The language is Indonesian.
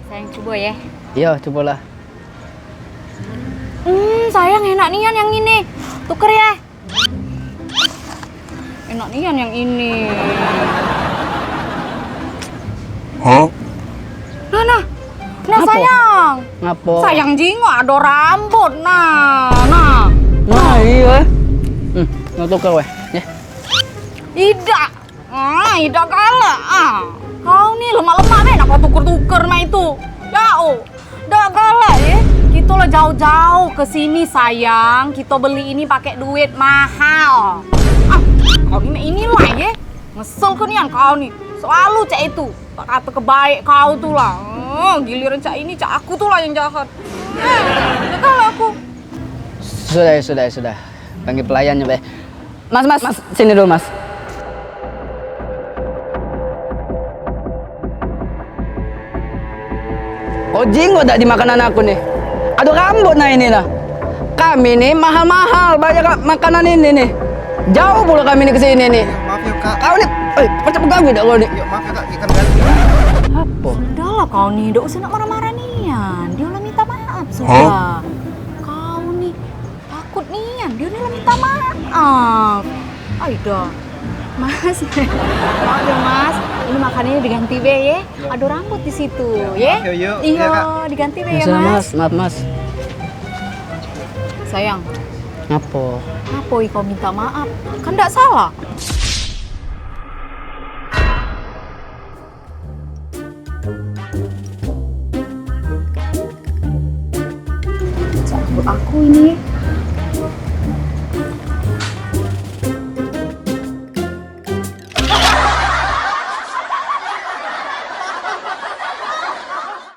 Sayang coba ya. Iya, cobalah. Sayang enak nian yang ini. Tuker ya. Enak nian yang ini. Hah? Nah, Ngapo? sayang. Ngapo? Sayang jingo ada rambut. Nah. Nah, iya. Mau tuker weh. Ya. Ida. Ida kalah. Kau nih lemah-lemah nih, nak kau tuker-tuker mah itu. Jauh. Dah kalah ya. Kita lah jauh-jauh ke sini sayang. Kita beli ini pakai duit mahal. Kau ini lah ya. Ngesel ke nian kau nih. Selalu cak itu. Tak kata kebaik kau tuh lah. Giliran cak ini, cak aku tuh lah yang jahat. Dah kalah aku. Sudah. Panggil pelayannya, Be. Mas, sini dulu, Mas. Oh, jinggo tak di makanan aku nih. Aduh, rambut nah ini nah. Kami nih mahal-mahal banyak makanan ini nih. Jauh pula kami nih ke sini nih. Maaf ya kak. Kau nih, macam ganggu dah kau nih. Ya maaf ya kak, ikan ganti. Apa? Sudahlah kau nih, tidak usah nak marah-marah nian. Dia udah minta maaf sudah. Kau nih takut nian, dia udah minta maaf. Aida, Mas, maaf ya Mas. Ini makanannya diganti be ya. Ada rambut di situ, ya. Maaf ya, yuk. Iya, Iya, Kak. diganti be ya Masalah, Mas. Maaf, Mas. Sayang, Apa? apa kau minta maaf? Kan tidak salah. Aku ini